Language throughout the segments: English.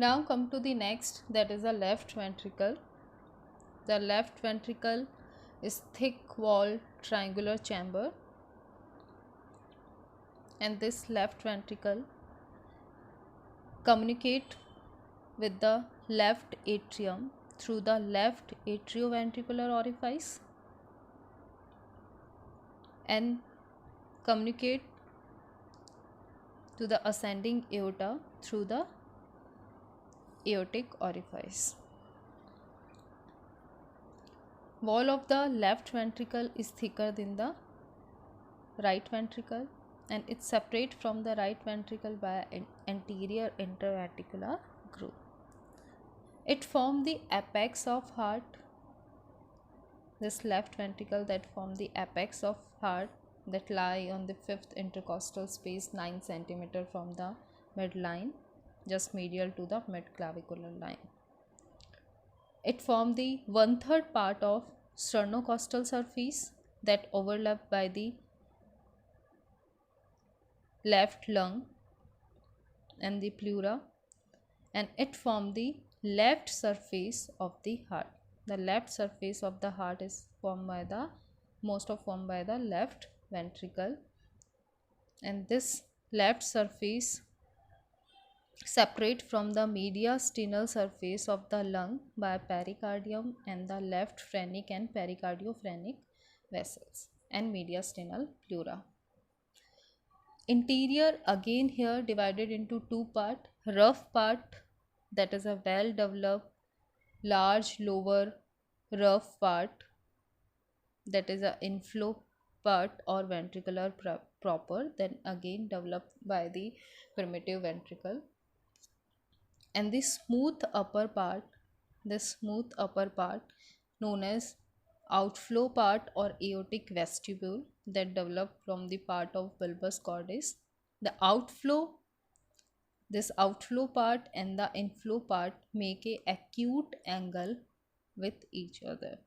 Now come to the next, that is the left ventricle. The left ventricle is thick walled triangular chamber, and this left ventricle communicate with the left atrium through the left atrioventricular orifice and communicate to the ascending aorta through the aortic orifice. Wall of the left ventricle is thicker than the right ventricle, and it's separate from the right ventricle by an anterior interventricular groove. It forms the apex of heart. This left ventricle that form the apex of heart that lie on the fifth intercostal space 9 cm from the midline, just medial to the midclavicular line. It forms the 1/3 part of sternocostal surface that overlap by the left lung and the pleura, and it forms the left surface of the heart. The left surface of the heart is formed by the left ventricle, and this left surface separate from the mediastinal surface of the lung by pericardium and the left phrenic and pericardiophrenik vessels and mediastinal pleura. Interior again here divided into two part. Rough part, that is a well developed large lower rough part, that is a inflow part or ventricular proper, then again developed by the primitive ventricle. And this smooth upper part known as outflow part or aortic vestibule that develop from the part of bulbus cordis. This outflow part and the inflow part make a acute angle with each other.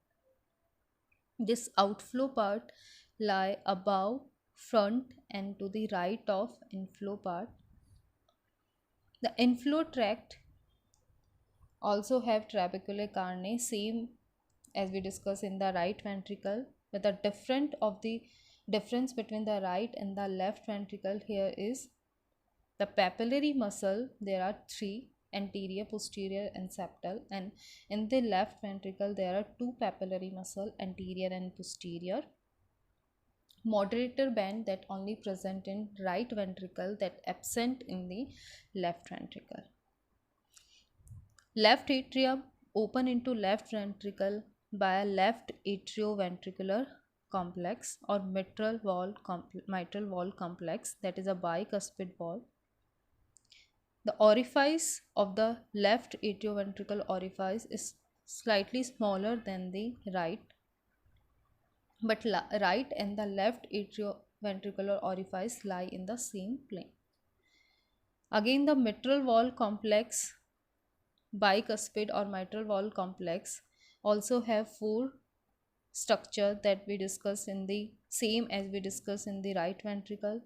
This outflow part lie above, front and to the right of inflow part. The inflow tract also have trabeculae carneae, same as we discussed in the right ventricle, but the difference between the right and the left ventricle here is the papillary muscle. There are three: anterior, posterior and septal, and in the left ventricle there are two papillary muscle, anterior and posterior. Moderator band that only present in right ventricle, that absent in the left ventricle. Left atrium open into left ventricle by a left atrioventricular complex or mitral wall complex, that is a bicuspid wall. The orifice of the left atrioventricular orifice is slightly smaller than the right, but right and the left atrioventricular orifice lie in the same plane. Again, the mitral wall complex, bicuspid or mitral wall complex also have four structure that we discuss in the same as we discuss in the right ventricle.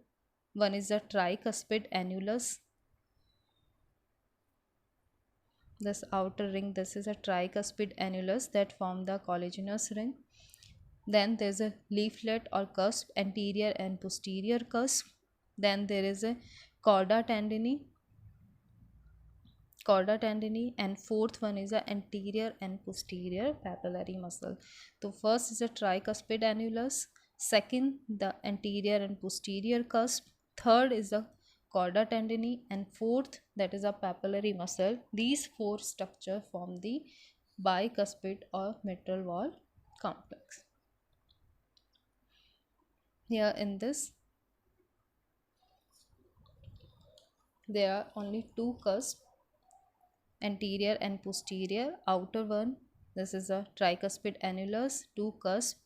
One is the tricuspid annulus. This outer ring, this is a tricuspid annulus that form the collagenous ring. Then there is a leaflet or cusp, anterior and posterior cusp. Then there is a chorda tendineae, and fourth one is a anterior and posterior papillary muscle. So first is a tricuspid annulus, second the anterior and posterior cusp, third is the chorda tendineae, and fourth that is a papillary muscle. These four structure form the bicuspid or mitral wall complex. Here in this there are only two cusps, anterior and posterior. Outer one, this is a tricuspid annulus, two cusp,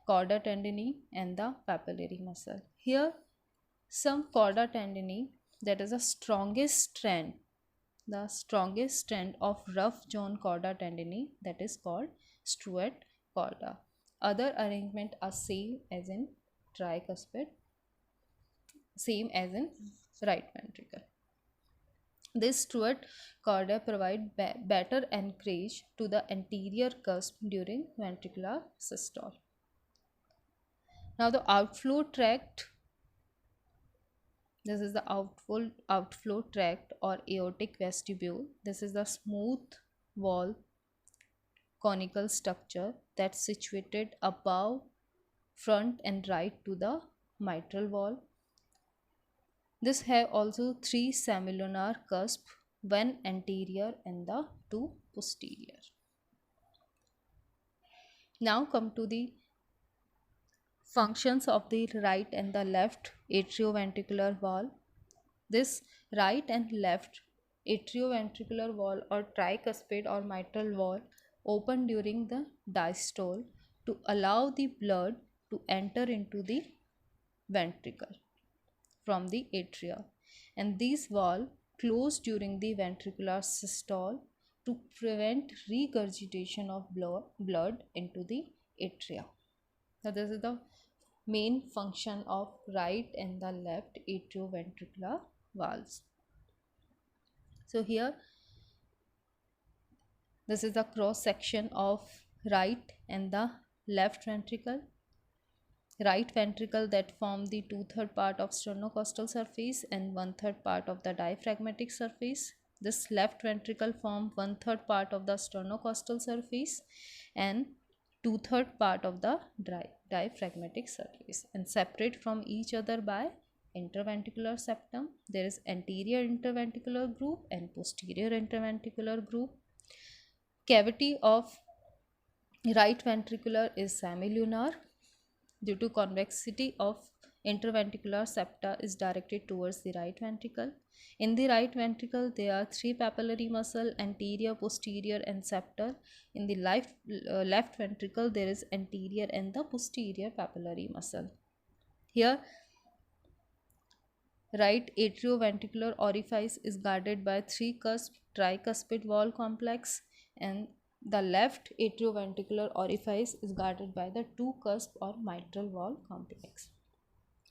chorda tendineae and the papillary muscle. Here some chorda tendineae, that is the strongest strand of rough zone chorda tendineae, that is called Stewart chorda. Other arrangement are same as in tricuspid, same as in right ventricle. This strut chordae provide better anchorage to the anterior cusp during ventricular systole. Now the outflow tract, this is the outflow tract or aortic vestibule. This is the smooth wall conical structure that's situated above, front and right to the mitral wall. This have also three semilunar cusp, one anterior and the two posterior. Now come to the functions of the right and the left atrioventricular wall. This right and left atrioventricular wall or tricuspid or mitral wall open during the diastole to allow the blood to enter into the ventricle from the atria, and these valves close during the ventricular systole to prevent regurgitation of blood into the atria. So this is the main function of right and the left atrioventricular valves. So here this is the cross section of right and the left ventricle. Right ventricle that form the 2/3 part of sternocostal surface and 1/3 part of the diaphragmatic surface. This left ventricle form 1/3 part of the sternocostal surface and 2/3 part of the diaphragmatic surface, and separate from each other by interventricular septum. There is anterior interventricular groove and posterior interventricular groove. Cavity of right ventricular is semilunar due to convexity of interventricular septa is directed towards the right ventricle. In the right ventricle, there are three papillary muscle, anterior, posterior and septal. In the left ventricle, there is anterior and the posterior papillary muscle. Here, right atrioventricular orifice is guarded by three cusp tricuspid wall complex, and the left atrioventricular orifice is guarded by the two cusp or mitral wall complex.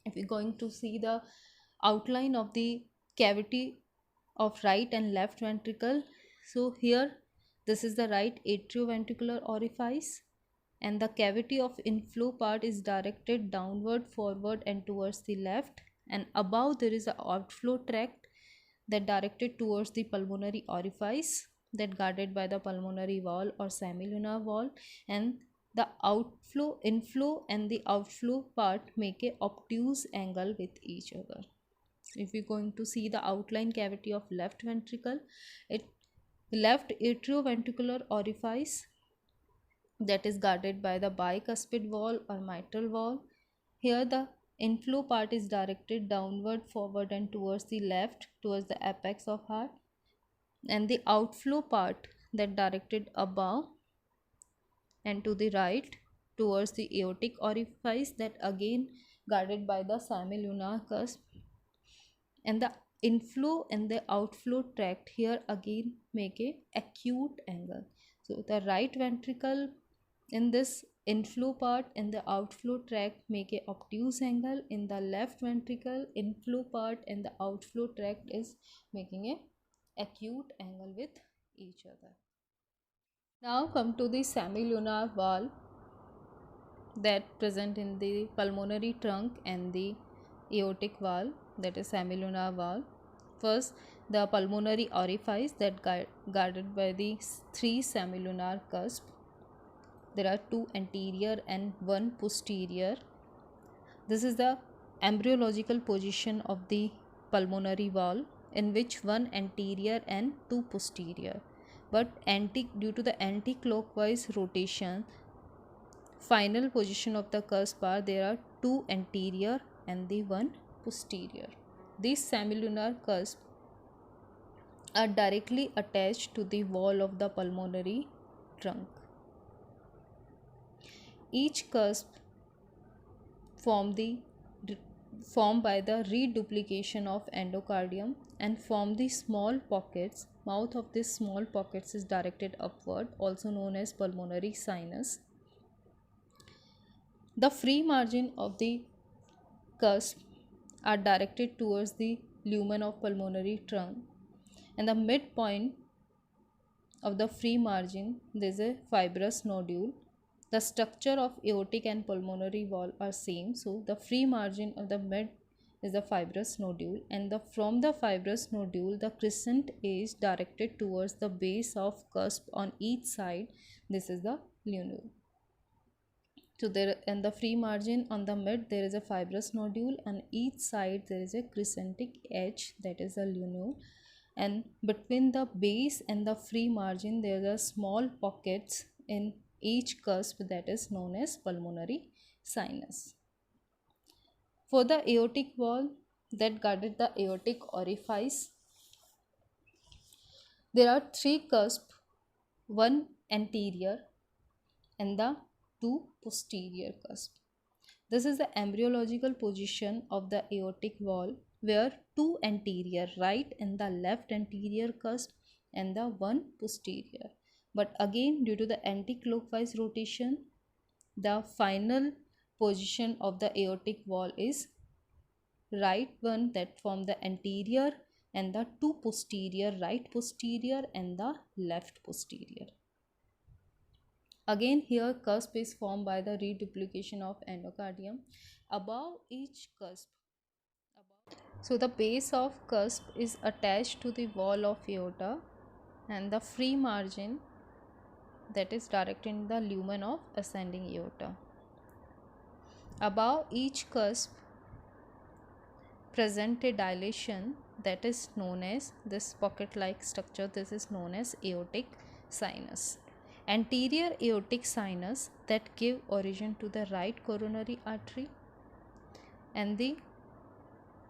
If we're going to see the outline of the cavity of right and left ventricle, so here this is the right atrioventricular orifice, and the cavity of inflow part is directed downward, forward and towards the left, and above there is an outflow tract that directed towards the pulmonary orifice that guarded by the pulmonary wall or semilunar wall, and the inflow and the outflow part make a obtuse angle with each other. If we're going to see the outline cavity of left ventricle, it left atrioventricular orifice that is guarded by the bicuspid wall or mitral wall. Here the inflow part is directed downward, forward and towards the left towards the apex of heart, and the outflow part that directed above and to the right towards the aortic orifice that again guarded by the semilunar cusp, and the inflow and the outflow tract here again make a acute angle. So the right ventricle in this inflow part and the outflow tract make a obtuse angle. In the left ventricle, inflow part and the outflow tract is making a acute angle with each other. Now come to the semilunar valve that present in the pulmonary trunk and the aortic valve, that is semilunar valve. First, the pulmonary orifice that guarded by the three semilunar cusp. There are two anterior and one posterior. This is the embryological position of the pulmonary valve, in which one anterior and two posterior, but due to the anti-clockwise rotation, final position of the cusp are there are two anterior and the one posterior. These semilunar cusp are directly attached to the wall of the pulmonary trunk. Each cusp formed by the reduplication of endocardium and form the small pockets. Mouth of these small pockets is directed upward, also known as pulmonary sinus. The free margin of the cusp are directed towards the lumen of pulmonary trunk, and the midpoint of the free margin there is a fibrous nodule. The structure of aortic and pulmonary wall are same, so the free margin of the mid is the fibrous nodule, and from the fibrous nodule the crescent is directed towards the base of cusp on each side. This is the lunule. So there in the free margin on the mid there is a fibrous nodule, and each side there is a crescentic edge, that is the lunule, and between the base and the free margin there are small pockets in each cusp, that is known as pulmonary sinus. For the aortic wall that guarded the aortic orifice, there are three cusps, one anterior and the two posterior cusp. This is the embryological position of the aortic wall, where two anterior, right and the left anterior cusp, and the one posterior. But again, due to the anti-clockwise rotation, the final position of the aortic wall is right one, that form the anterior, and the two posterior, right posterior and the left posterior. Again, here cusp is formed by the reduplication of endocardium. Above each cusp, so the base of cusp is attached to the wall of aorta, and the free margin that is directed in the lumen of ascending aorta. Above each cusp present a dilation that is known as this pocket like structure, this is known as aortic sinus. Anterior aortic sinus that give origin to the right coronary artery, and the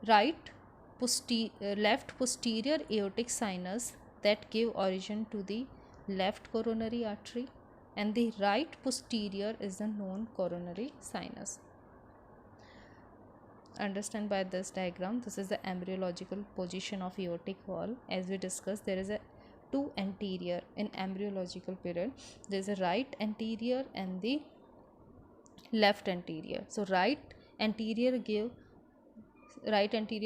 left posterior aortic sinus that give origin to the left coronary artery, and the right posterior is the known coronary sinus. Understand by this diagram, this is the embryological position of aortic wall. As we discussed, there is a two anterior in embryological period, there is a right anterior and the left anterior. So right anterior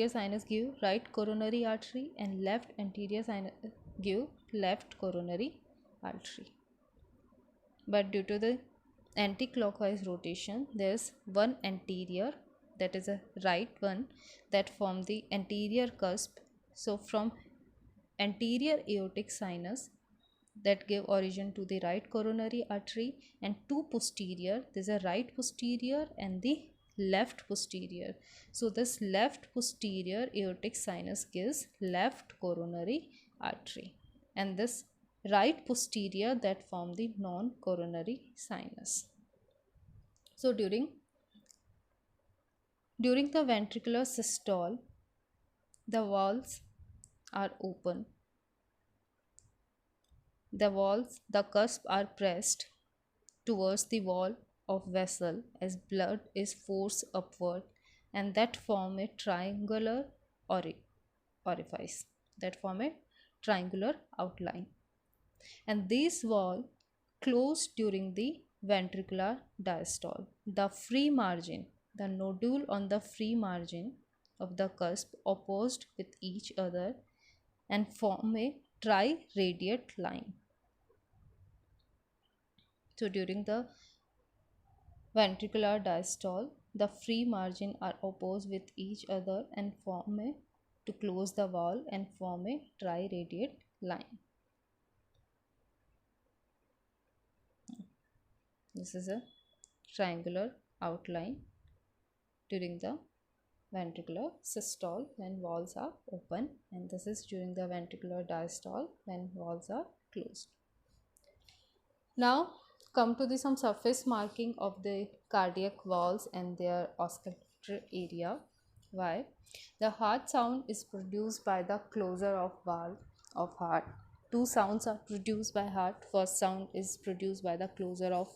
sinus give right coronary artery, and left anterior sinus give left coronary artery. But due to the anti-clockwise rotation, there is one anterior, that is a right one, that form the anterior cusp. So from anterior aortic sinus that give origin to the right coronary artery, and two posterior, there is a right posterior and the left posterior. So this left posterior aortic sinus gives left coronary artery, and this right posterior that form the non-coronary sinus. So during the ventricular systole, the walls are open. The cusp are pressed towards the wall of vessel as blood is forced upward, and that form a triangular orifice, that form a triangular outline. And this wall closed during the ventricular diastole. The free margin, the nodule on the free margin of the cusp opposed with each other and form a triradiate line. So during the ventricular diastole, the free margin are opposed with each other and form a to close the wall and form a triradiate line. This is a triangular outline during the ventricular systole when walls are open, and this is during the ventricular diastole when walls are closed. Now come to some surface marking of the cardiac walls and their auscultatory area. Why? The heart sound is produced by the closure of valve of heart. Two sounds are produced by heart. First sound is produced by the closure of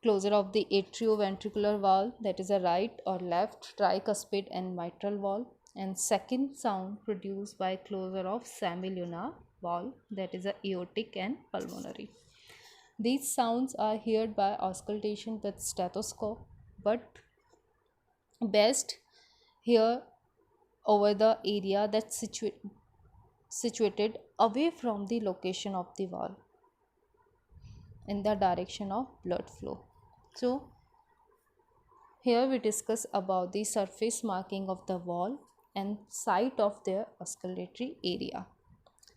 closure of the atrioventricular valve, that is a right or left tricuspid and mitral valve, and second sound produced by closure of semilunar valve, that is a aortic and pulmonary. These sounds are heard by auscultation with stethoscope, but best here over the area that's situated away from the location of the wall in the direction of blood flow. So here we discuss about the surface marking of the wall and site of their osculatory area.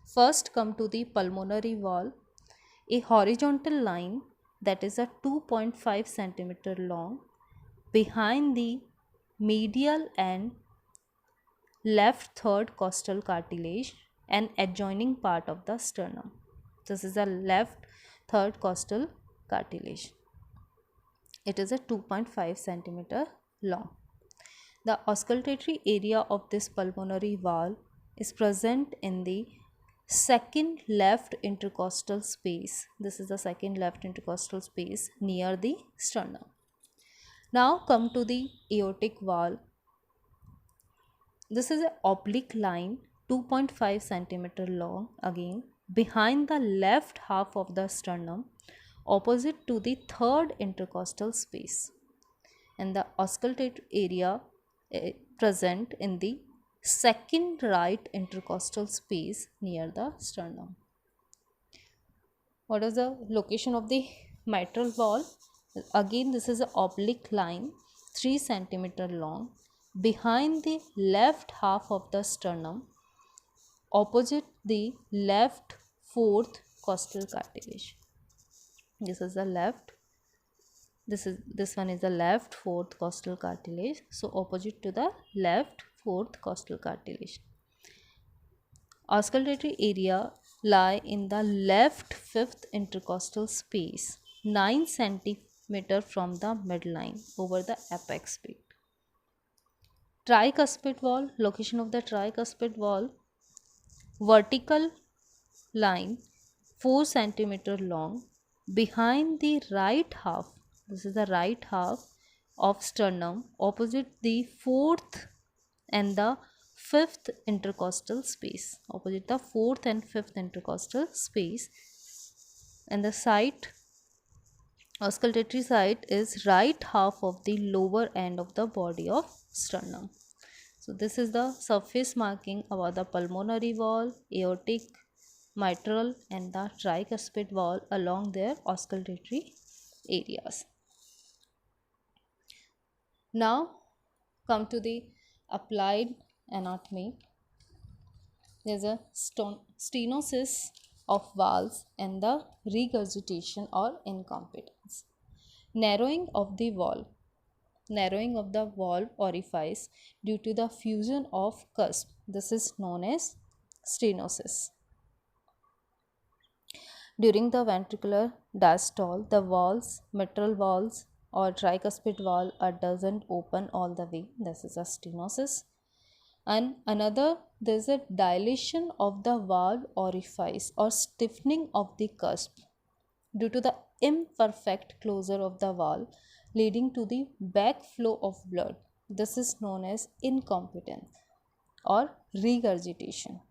First come to the pulmonary wall. A horizontal line that is a 2.5 centimeter long behind the medial and left third costal cartilage and adjoining part of the sternum. This is the left third costal cartilage. It is a 2.5 centimeter long. The auscultatory area of this pulmonary valve is present in the second left intercostal space. This is the second left intercostal space near the sternum. Now come to the aortic valve. This is an oblique line 2.5 centimeter long again behind the left half of the sternum opposite to the third intercostal space, and the auscultatory area present in the second right intercostal space near the sternum. What is the location of the mitral valve? Again, this is an oblique line 3 centimeter long behind the left half of the sternum opposite the left fourth costal cartilage. This one is the left fourth costal cartilage, so opposite to the left fourth costal cartilage. Auscultatory area lie in the left fifth intercostal space 9 centimeter from the midline over the apex peak. Tricuspid valve, location of the tricuspid valve, vertical line 4 centimeter long behind the right half. This is the right half of sternum opposite the fourth and the fifth intercostal space. Opposite the fourth and fifth intercostal space, and the site, auscultatory site, is right half of the lower end of the body of sternum. So this is the surface marking about the pulmonary valve, aortic, mitral and the tricuspid valve along their auscultatory areas. Now come to the applied anatomy. There is a stenosis of valves and the regurgitation or incompetence. Narrowing of the valve orifice due to the fusion of cusp. This is known as stenosis. During the ventricular diastole, the valves, mitral valves or tricuspid valve doesn't open all the way. This is a stenosis. And another, there is a dilation of the valve orifice or stiffening of the cusp due to the imperfect closure of the valve, leading to the backflow of blood. This is known as incompetence or regurgitation.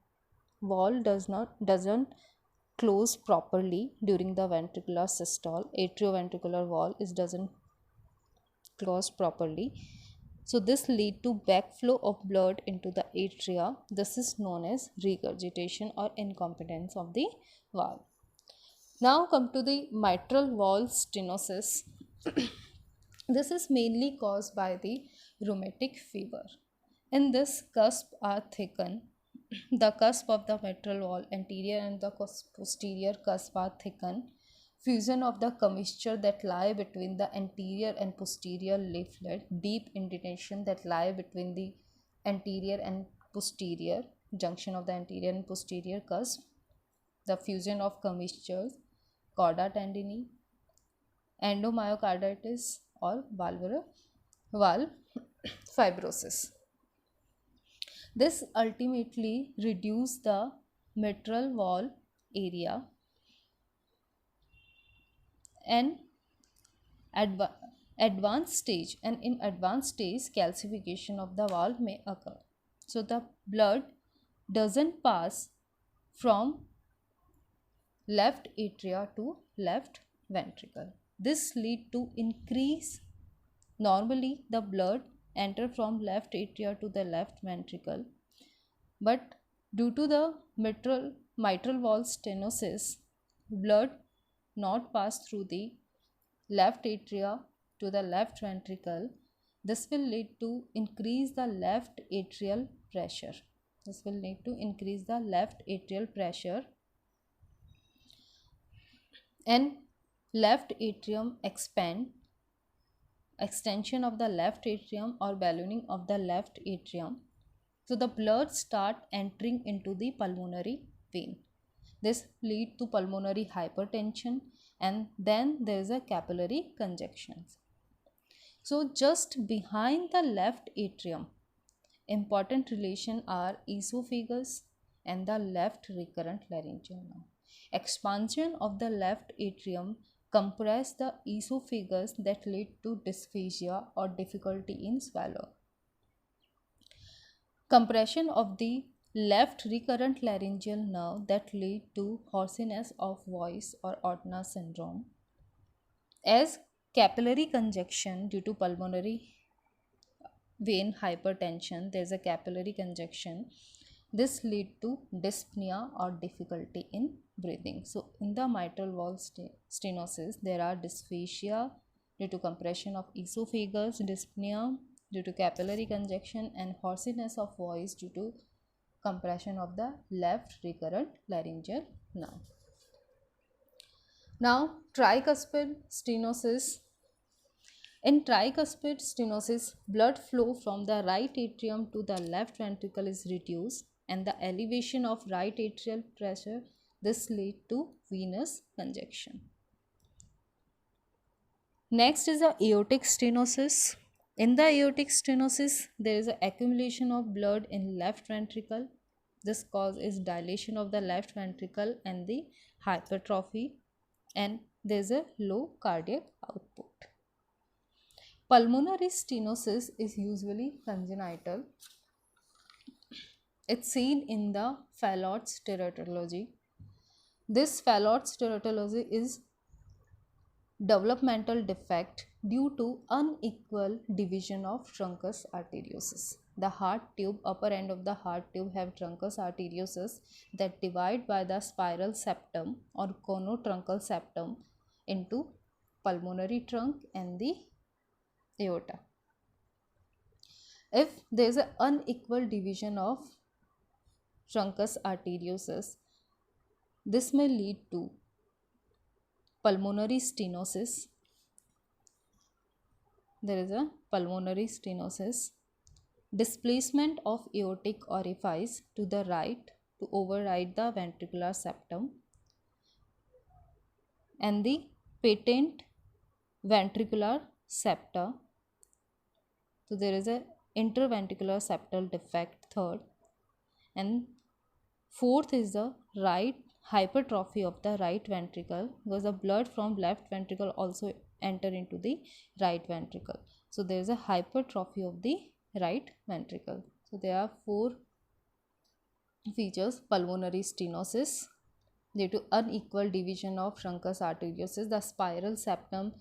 Valve doesn't close properly during the ventricular systole. Atrioventricular valve doesn't close properly. So this lead to backflow of blood into the atria. This is known as regurgitation or incompetence of the valve. Now come to the mitral valve stenosis. This is mainly caused by the rheumatic fever. In this, cusps are thickened. The cusp of the mitral valve, anterior and the posterior cusp are thickened. Fusion of the commissure that lie between the anterior and posterior leaflet, deep indentation that lie between the anterior and posterior junction of the anterior and posterior cusp, the fusion of commissures, chorda tendineae, endomyocarditis or valve fibrosis. This ultimately reduces the mitral valve area and advanced stage, and in advanced stage calcification of the valve may occur. So the blood doesn't pass from left atria to left ventricle. This lead to normally the blood enter from left atria to the left ventricle, But due to the mitral wall stenosis, blood not pass through the left atria to the left ventricle. This will lead to increase the left atrial pressure. This will need to increase the left atrial pressure, and left atrium extension of the left atrium or ballooning of the left atrium. So the blood start entering into the pulmonary vein. This lead to pulmonary hypertension, and then there is a capillary congestion. So just behind the left atrium, important relation are esophagus and the left recurrent laryngeal nerve. Expansion of the left atrium compress the esophagus that lead to dysphagia or difficulty in swallow. Compression of the left recurrent laryngeal nerve that lead to hoarseness of voice or Ortner syndrome. As capillary congestion due to pulmonary vein hypertension, there is a capillary congestion. This lead to dyspnea or difficulty in breathing. So in the mitral valve stenosis, there are dysphagia due to compression of esophagus, dyspnea due to capillary congestion, and hoarseness of voice due to compression of the left recurrent laryngeal nerve. Now tricuspid stenosis. In tricuspid stenosis, blood flow from the right atrium to the left ventricle is reduced, and the elevation of right atrial pressure, this lead to venous congestion. Next is the aortic stenosis. In the aortic stenosis, there is an accumulation of blood in left ventricle. This cause is dilation of the left ventricle and the hypertrophy, and there is a low cardiac output. Pulmonary stenosis is usually congenital. It's seen in the Fallot's teratology. This Fallot's teratology is developmental defect due to unequal division of truncus arteriosus. The heart tube, upper end of the heart tube have truncus arteriosus that divide by the spiral septum or conotruncal septum into pulmonary trunk and the aorta. If there is an unequal division of truncus arteriosus, this may lead to pulmonary stenosis. There is a pulmonary stenosis, displacement of aortic orifice to the right to override the ventricular septum, and the patent ventricular septa. So there is a interventricular septal defect, third, and fourth is the right hypertrophy of the right ventricle, because the blood from left ventricle also enter into the right ventricle. So there is a hypertrophy of the right ventricle. So there are four features: pulmonary stenosis due to unequal division of truncus arteriosus, the spiral septum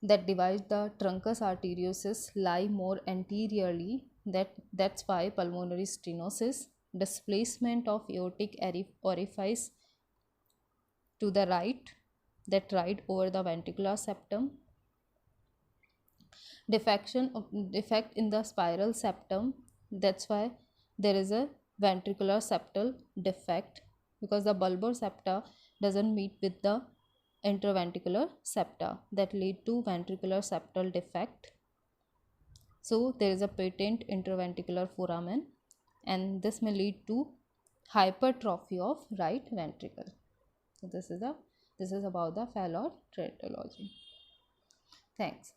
that divides the truncus arteriosus lie more anteriorly, that's why pulmonary stenosis. Displacement of aortic orifice to the right that ride over the ventricular septum, defect in the spiral septum, that's why there is a ventricular septal defect, because the bulbar septa doesn't meet with the interventricular septa, that lead to ventricular septal defect. So there is a patent interventricular foramen, and this may lead to hypertrophy of right ventricle. So this is about the Fallot teratology. Thanks.